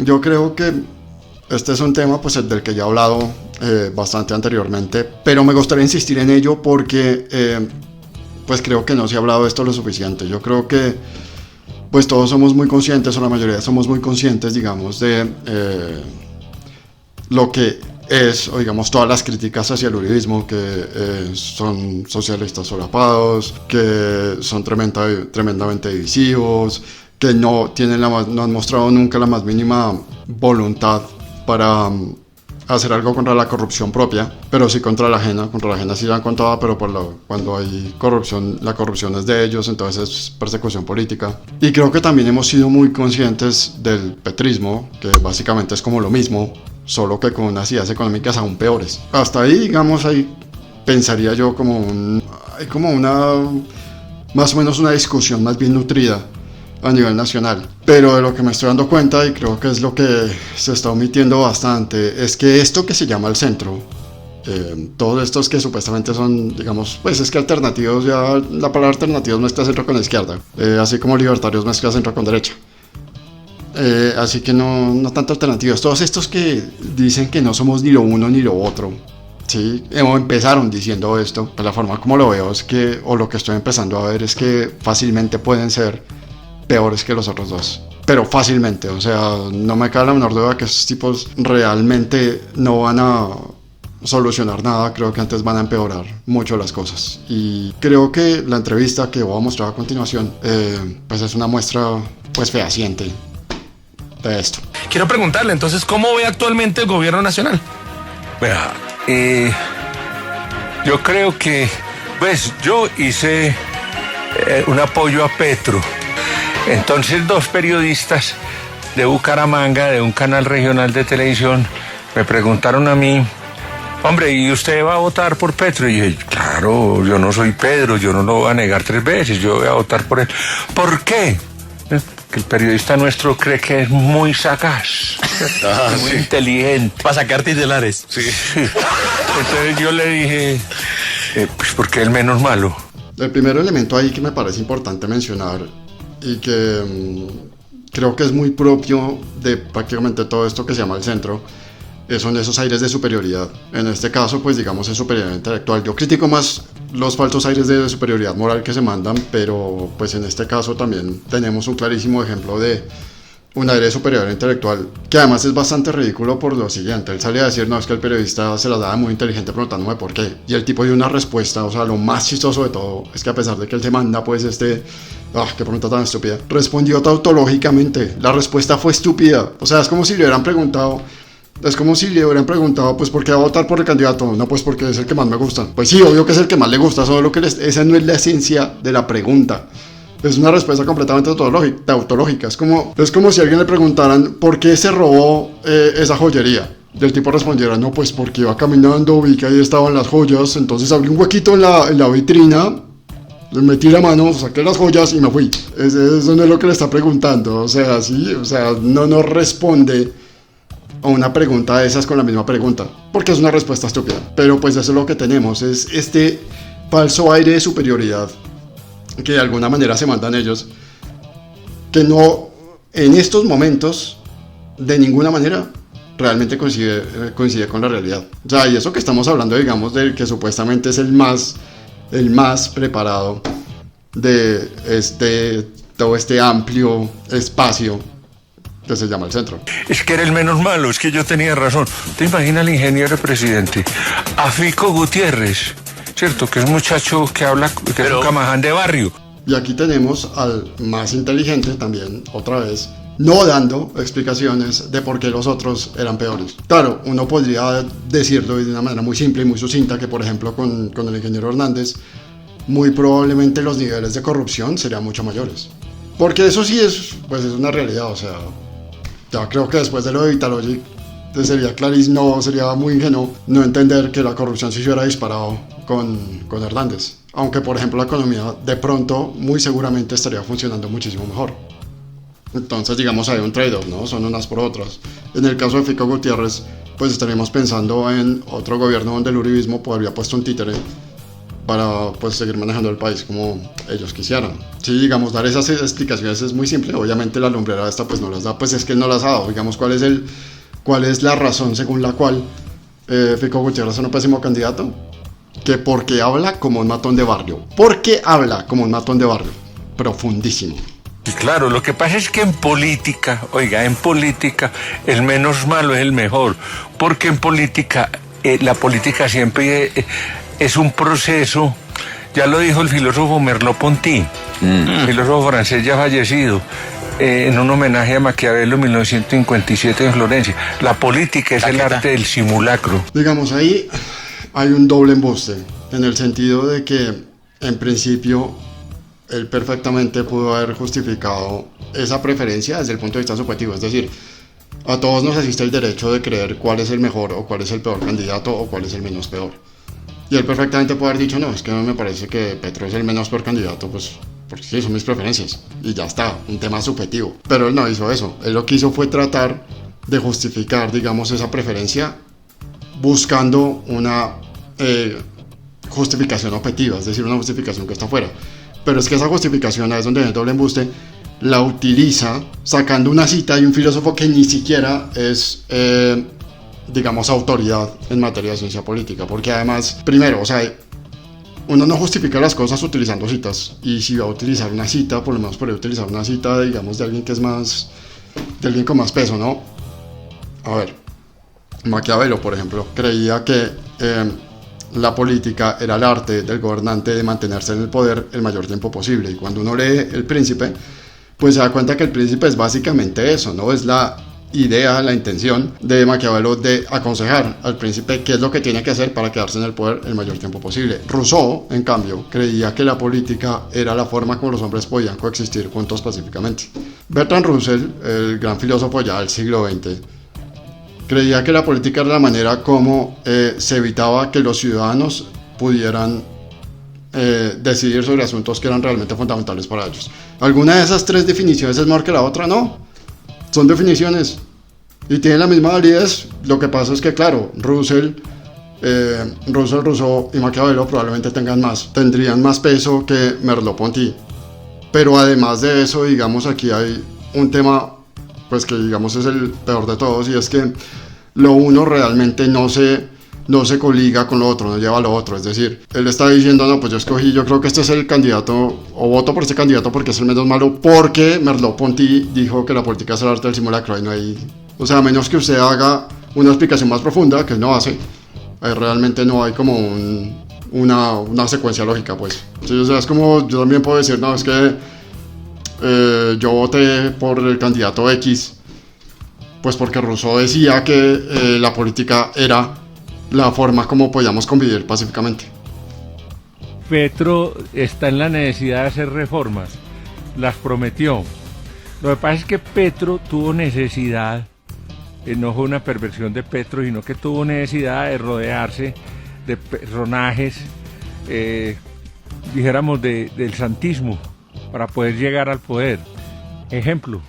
Yo creo que este es un tema pues, del que ya he hablado bastante anteriormente, pero me gustaría insistir en ello porque pues creo que no se ha hablado de esto lo suficiente. Yo creo que pues todos somos muy conscientes, o la mayoría somos muy conscientes, digamos, de lo que es, o digamos, todas las críticas hacia el uribismo, que son socialistas solapados, que son tremendamente divisivos, que no han mostrado nunca la más mínima voluntad para hacer algo contra la corrupción propia, pero sí contra la ajena sí la han contado, pero cuando hay corrupción, la corrupción es de ellos, entonces es persecución política. Y creo que también hemos sido muy conscientes del petrismo, que básicamente es como lo mismo, solo que con unas ideas económicas aún peores. Hasta ahí, digamos, ahí pensaría yo hay como más o menos una discusión más bien nutrida a nivel nacional, pero de lo que me estoy dando cuenta, y creo que es lo que se está omitiendo bastante, es que esto que se llama el centro, todos estos que supuestamente son, digamos, pues es que alternativos, ya la palabra alternativos mezcla centro con la izquierda, así como libertarios mezcla centro con derecha, así que no tanto alternativos, todos estos que dicen que no somos ni lo uno ni lo otro, sí, empezaron diciendo esto, de la forma como lo veo es que, o lo que estoy empezando a ver es que fácilmente pueden ser peores que los otros dos, pero fácilmente, o sea, no me cabe la menor duda que estos tipos realmente no van a solucionar nada, creo que antes van a empeorar mucho las cosas, y creo que la entrevista que voy a mostrar a continuación pues es una muestra pues fehaciente de esto. Quiero preguntarle entonces, ¿cómo ve actualmente el gobierno nacional? Vea, yo creo que, pues yo hice un apoyo a Petro. Entonces 2 periodistas de Bucaramanga, de un canal regional de televisión, me preguntaron a mí, hombre, ¿y usted va a votar por Petro? Y yo dije, claro, yo no soy Pedro, yo no lo voy a negar 3 veces, yo voy a votar por él. ¿Por qué? Que el periodista nuestro cree que es muy sagaz, muy inteligente. Para sacar titulares. Sí. Entonces yo le dije, pues porque es el menos malo. El primer elemento ahí que me parece importante mencionar y que creo que es muy propio de prácticamente todo esto que se llama el centro, son esos aires de superioridad. En este caso, pues digamos, es superioridad intelectual. Yo critico más los falsos aires de superioridad moral que se mandan, pero pues en este caso también tenemos un clarísimo ejemplo de un aire de superioridad intelectual, que además es bastante ridículo por lo siguiente. Él salía a decir, no, es que el periodista se la daba muy inteligente preguntándome por qué, y el tipo dio una respuesta, o sea, lo más chistoso de todo es que a pesar de que él se manda pues qué pregunta tan estúpida, respondió tautológicamente, la respuesta fue estúpida, o sea, es como si le hubieran preguntado, pues, ¿por qué va a votar por el candidato? No, pues porque es el que más me gusta. Pues sí, obvio que es el que más le gusta, solo que esa no es la esencia de la pregunta. Es una respuesta completamente tautológica. Es como si a alguien le preguntaran ¿por qué se robó esa joyería? Y el tipo respondiera, no, pues porque iba caminando, vi que ahí estaban las joyas, entonces abrí un huequito en la vitrina, le metí la mano, saqué las joyas y me fui. Eso no es lo que le está preguntando. O sea, sí, o sea, no responde a una pregunta de esas con la misma pregunta, porque es una respuesta estúpida. Pero pues eso es lo que tenemos, es este falso aire de superioridad que de alguna manera se mandan ellos, que no, en estos momentos, de ninguna manera realmente coincide con la realidad. O sea, y eso que estamos hablando, digamos, del que supuestamente es el más preparado de todo este amplio espacio que se llama el centro. Es que era el menos malo, es que yo tenía razón. ¿Te imaginas el ingeniero presidente? Afico Gutiérrez, ¿cierto? Que es un muchacho que habla, que es un camaján de barrio. Y aquí tenemos al más inteligente también, otra vez, no dando explicaciones de por qué los otros eran peores. Claro, uno podría decirlo de una manera muy simple y muy sucinta, que por ejemplo con el ingeniero Hernández, muy probablemente los niveles de corrupción serían mucho mayores. Porque eso sí es una realidad, o sea, ya creo que después de lo de Vitalogic sería clarísimo, sería muy ingenuo no entender que la corrupción se hubiera disparado con Hernández. Aunque, por ejemplo, la economía de pronto, muy seguramente estaría funcionando muchísimo mejor. Entonces, digamos, hay un trade-off, ¿no? Son unas por otras. En el caso de Fico Gutiérrez, pues estaríamos pensando en otro gobierno donde el uribismo podría puesto un títere para pues seguir manejando el país como ellos quisieran. Sí, digamos, dar esas explicaciones es muy simple. Obviamente la lumbrera esta pues no las da, pues es que él no las ha dado. Digamos, ¿cuál es la razón según la cual Fico Gutiérrez es un pésimo candidato? Que porque habla como un matón de barrio. Porque habla como un matón de barrio. Profundísimo. Y claro, lo que pasa es que en política, oiga, en política el menos malo es el mejor, porque en política, la política siempre es un proceso, ya lo dijo el filósofo Merleau-Ponty, filósofo francés ya fallecido, en un homenaje a Maquiavelo en 1957 en Florencia. La política es el arte del simulacro. Digamos, ahí hay un doble embuste, en el sentido de que, en principio, él perfectamente pudo haber justificado esa preferencia desde el punto de vista subjetivo. Es decir, a todos nos existe el derecho de creer cuál es el mejor o cuál es el peor candidato o cuál es el menos peor. Y él perfectamente puede haber dicho, no, es que no me parece que Petro es el menos peor candidato, pues porque sí, son mis preferencias. Y ya está, un tema subjetivo. Pero él no hizo eso. Él lo que hizo fue tratar de justificar, digamos, esa preferencia buscando una justificación objetiva, es decir, una justificación que está fuera. Pero es que esa justificación, ahí es donde viene el doble embuste, la utiliza sacando una cita de un filósofo que ni siquiera es, digamos, autoridad en materia de ciencia política. Porque además, primero, o sea, uno no justifica las cosas utilizando citas. Y si va a utilizar una cita, por lo menos podría utilizar una cita, digamos, de alguien que es más, de alguien con más peso, ¿no? A ver, Maquiavelo, por ejemplo, creía que la política era el arte del gobernante de mantenerse en el poder el mayor tiempo posible. Y cuando uno lee El Príncipe, pues se da cuenta que el príncipe es básicamente eso, ¿no? Es la idea, la intención de Maquiavelo de aconsejar al príncipe qué es lo que tiene que hacer para quedarse en el poder el mayor tiempo posible. Rousseau, en cambio, creía que la política era la forma como los hombres podían coexistir juntos pacíficamente. Bertrand Russell, el gran filósofo ya del siglo XX, creía que la política era la manera como se evitaba que los ciudadanos pudieran decidir sobre asuntos que eran realmente fundamentales para ellos. ¿Alguna de esas tres definiciones es mejor que la otra? No. Son definiciones y tienen la misma validez. Lo que pasa es que, claro, Rousseau y Maquiavelo probablemente tendrían más peso que Merleau-Ponty. Pero además de eso, digamos, aquí hay un tema pues que digamos es el peor de todos, y es que lo uno realmente no se coliga con lo otro, no lleva a lo otro. Es decir, él está diciendo, no, pues yo creo que este es el candidato, o voto por este candidato porque es el menos malo, porque Merleau-Ponty dijo que la política es el arte del simulacro. Y no hay, o sea, a menos que usted haga una explicación más profunda, que él no hace, realmente no hay como una secuencia lógica, pues. Sí, o sea, es como, yo también puedo decir, no, es que yo voté por el candidato X, pues porque Rousseau decía que la política era la forma como podíamos convivir pacíficamente. Petro está en la necesidad de hacer reformas, las prometió. Lo que pasa es que Petro tuvo necesidad, no fue una perversión de Petro, sino que tuvo necesidad de rodearse de personajes, dijéramos, del santismo, para poder llegar al poder. Ejemplo,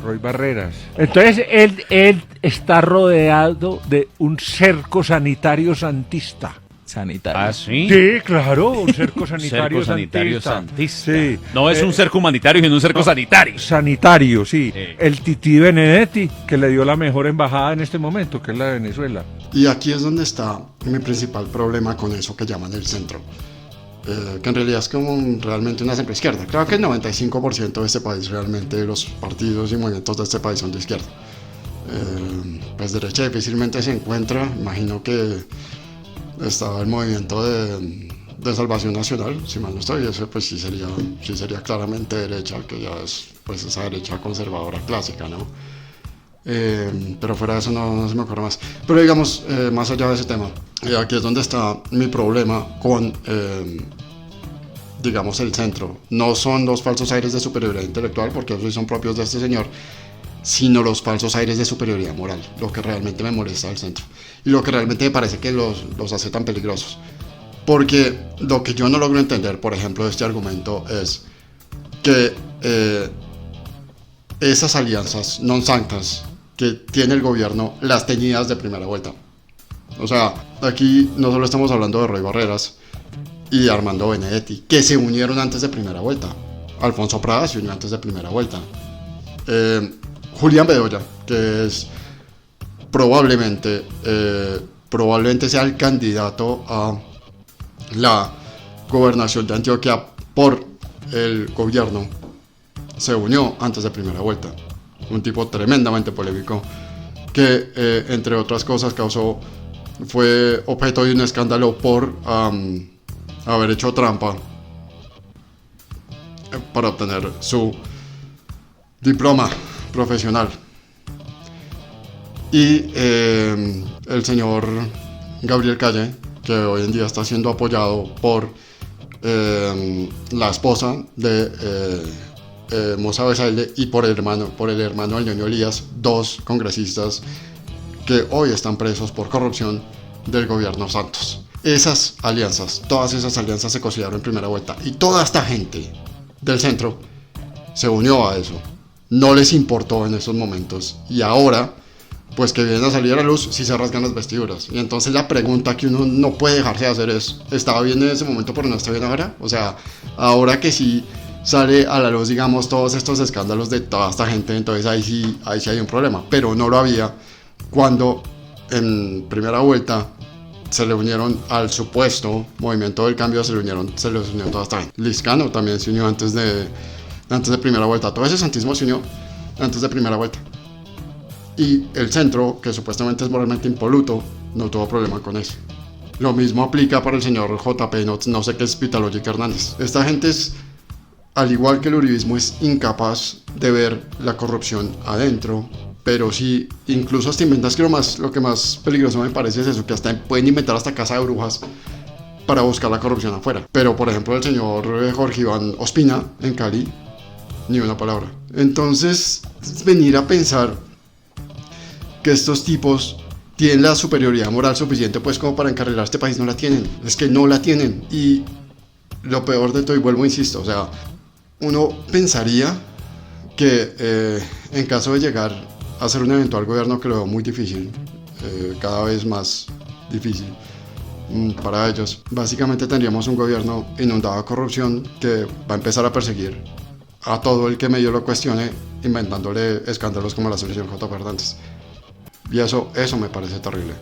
Roy Barreras. Entonces él está rodeado de un cerco sanitario santista. Sanitario. ¿Ah, sí? Sí, claro, un cerco sanitario, santista. Sí. No es un cerco humanitario, sino un cerco sanitario. Sanitario, sí. El Tití Benedetti, que le dio la mejor embajada en este momento, que es la de Venezuela. Y aquí es donde está mi principal problema con eso que llaman el centro. Que en realidad es como realmente una centro-izquierda. Creo que el 95% de este país, realmente los partidos y movimientos de este país son de izquierda. Pues derecha difícilmente se encuentra. Imagino que estaba el movimiento de Salvación Nacional, si mal no estoy, ese pues sí sería claramente derecha, que ya es pues esa derecha conservadora clásica, ¿no? Pero fuera de eso no se me ocurre más. Pero digamos, más allá de ese tema, aquí es donde está mi problema con, digamos, el centro. No son los falsos aires de superioridad intelectual, porque esos sí son propios de este señor, sino los falsos aires de superioridad moral, lo que realmente me molesta del centro. Y lo que realmente me parece que los hace tan peligrosos. Porque lo que yo no logro entender, por ejemplo, de este argumento es que esas alianzas non sanctas que tiene el gobierno, las teñidas de primera vuelta. O sea, aquí no solo estamos hablando de Roy Barreras, y Armando Benedetti, que se unieron antes de primera vuelta. Alfonso Prada se unió antes de primera vuelta. Julián Bedoya, que es probablemente sea el candidato a la gobernación de Antioquia por el gobierno, se unió antes de primera vuelta. Un tipo tremendamente polémico que, entre otras cosas, fue objeto de un escándalo por haber hecho trampa para obtener su diploma profesional. Y el señor Gabriel Calle, que hoy en día está siendo apoyado por la esposa de Moza Besaile y por el hermano del ñoño Elías, dos congresistas que hoy están presos por corrupción del gobierno Santos. Todas esas alianzas se consolidaron en primera vuelta y toda esta gente del centro se unió a eso. No les importó en esos momentos y ahora, pues que vienen a salir a la luz, sí se rasgan las vestiduras. Y entonces la pregunta que uno no puede dejarse de hacer es: ¿estaba bien en ese momento pero no está bien ahora? O sea, ahora que sí sale a la luz, digamos, todos estos escándalos de toda esta gente, entonces ahí sí hay un problema, pero no lo había cuando en primera vuelta se le unieron al supuesto Movimiento del Cambio, se les unió toda esta gente. Liscano también se unió antes de primera vuelta. Todo ese santismo se unió antes de primera vuelta. Y el centro, que supuestamente es moralmente impoluto, no tuvo problema con eso. Lo mismo aplica para el señor JP, no sé qué es Pitalogic Hernández. Esta gente es, al igual que el uribismo, es incapaz de ver la corrupción adentro. Pero sí, incluso hasta inventas que lo que más peligroso me parece es eso, que hasta pueden inventar hasta casa de brujas para buscar la corrupción afuera. Pero por ejemplo el señor Jorge Iván Ospina en Cali, ni una palabra. Entonces, venir a pensar que estos tipos tienen la superioridad moral suficiente pues como para encarrilar este país, no la tienen. Es que no la tienen. Y lo peor de todo, y vuelvo, insisto, o sea, uno pensaría que en caso de llegar hacer un eventual gobierno, que lo veo muy difícil, cada vez más difícil para ellos, básicamente tendríamos un gobierno inundado de corrupción que va a empezar a perseguir a todo el que medio lo cuestione, inventándole escándalos como la selección J. Fernández. Y eso me parece terrible.